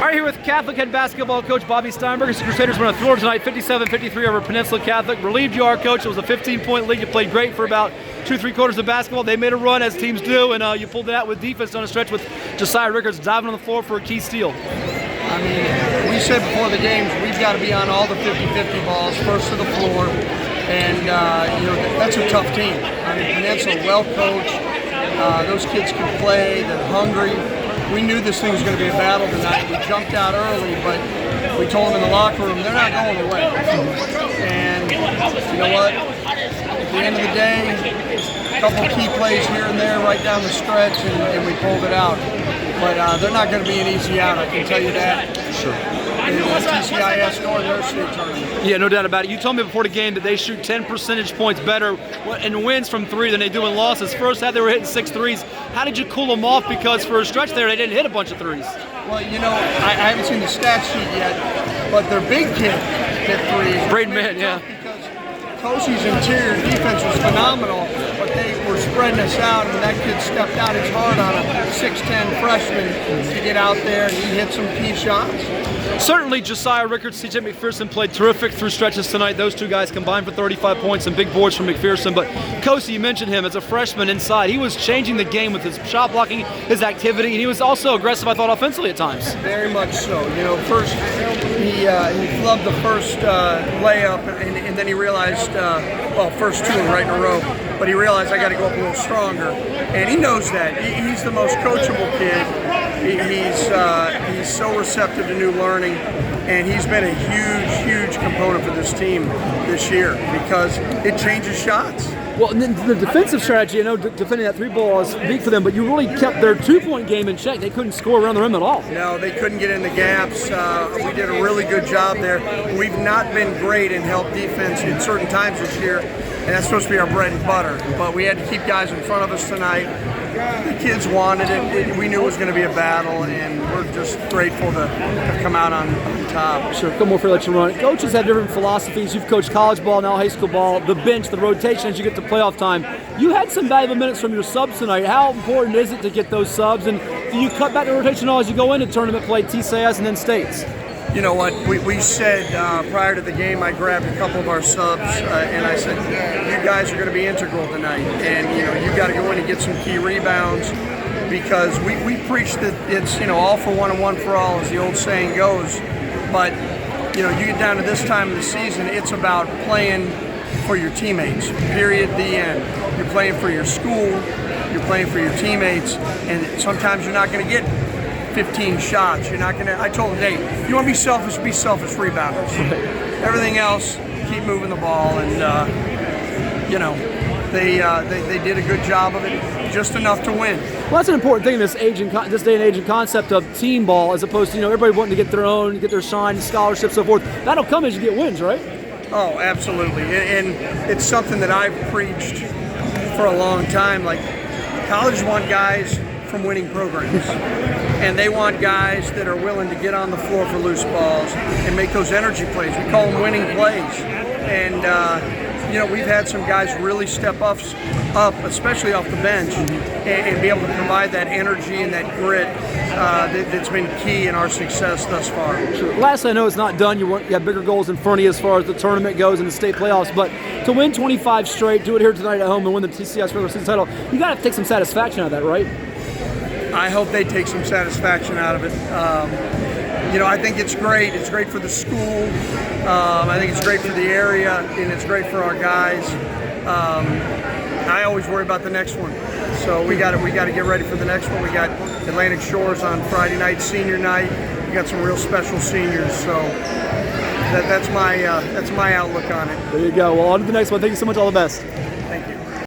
right here with Catholic head basketball coach Bobby Steinburg. The Crusaders won a thriller tonight, 57-53 over Peninsula Catholic. Relieved you are, coach. It was a 15-point lead. You played great for about 2-3 quarters of basketball. They made a run, as teams do, and you pulled it out with defense on a stretch with Josiah Rickards diving on the floor for a key steal. I mean, we said before the games, we've got to be on all the 50-50 balls, first to the floor, and that's a tough team. I mean, Peninsula, well coached. Those kids can play. They're hungry. We knew this thing was going to be a battle tonight. We jumped out early, but we told them in the locker room, they're not going away. And you know what? At the end of the day, a couple key plays here and there right down the stretch, and we pulled it out. But they're not going to be an easy out, I can tell you that. Sure. In the TCIS Tournament. Yeah, no doubt about it. You told me before the game that they shoot 10 percentage points better in wins from three than they do in losses. First half, they were hitting 6 threes. How did you cool them off? Because for a stretch there, they didn't hit a bunch of threes. Well, you know, I haven't seen the stat sheet yet, but their big kid hit threes. Braden Man, yeah. Because Kosie's interior defense was phenomenal, but they were spreading us out, and when that kid stepped out, it's hard on a 6'10 freshman to get out there, and he hit some key shots. Certainly, Josiah Rickards, CJ McPherson played terrific through stretches tonight. Those two guys combined for 35 points and big boards from McPherson. But Kosi, you mentioned him as a freshman inside. He was changing the game with his shot blocking, his activity, and he was also aggressive, I thought, offensively at times. Very much so. You know, first he flubbed the first layup, and then he realized, first two right in a row. But he realized I got to go up a little stronger, and he knows that. He's the most coachable kid. He's so receptive to new learning, and he's been a huge component for this team this year because it changes shots. Well, and then the defensive strategy, I know defending that three ball is big for them, but you really kept their two-point game in check. They couldn't score around the rim at all. No, they couldn't get in the gaps. We did a really good job there. We've not been great in help defense in certain times this year, and that's supposed to be our bread and butter. But we had to keep guys in front of us tonight. The kids wanted it. We knew it was going to be a battle, and we're just grateful to come out on top. Sure, a couple more for let you run. Coaches have different philosophies. You've coached college ball, now high school ball, the bench, the rotation as you get to playoff time. You had some valuable minutes from your subs tonight. How important is it to get those subs, and do you cut back the rotation all as you go into tournament play, TCIS, and then states? You know what, we said prior to the game, I grabbed a couple of our subs and I said, you guys are going to be integral tonight, and you got to go in and get some key rebounds, because we preach that it's all for one and one for all, as the old saying goes. But you get down to this time of the season, it's about playing for your teammates, period, the end. You're playing for your school, you're playing for your teammates, and sometimes you're not going to get 15 shots. You're not going to. I told them, hey, you want to be selfish rebounders. Everything else, keep moving the ball, and they did a good job of it, just enough to win. Well, that's an important thing in this day and age and concept of team ball, as opposed to everybody wanting to get their own, get their shine, scholarships, so forth. That'll come as you get wins, right? Oh, absolutely, and it's something that I've preached for a long time. Like, colleges want guys from winning programs, and they want guys that are willing to get on the floor for loose balls and make those energy plays. We call them winning plays, and we've had some guys really step up, especially off the bench, and be able to provide that energy and that grit that's been key in our success thus far. Sure. Lastly, I know it's not done. You have bigger goals in front of you as far as the tournament goes and the state playoffs, but to win 25 straight, do it here tonight at home, and win the TCIS regular season title, you got to take some satisfaction out of that, right? I hope they take some satisfaction out of it. I think it's great. It's great for the school. I think it's great for the area, and it's great for our guys. I always worry about the next one, so we got to get ready for the next one. We got Atlantic Shores on Friday night, senior night. We got some real special seniors, so that's my outlook on it. There you go. Well, on to the next one. Thank you so much. All the best.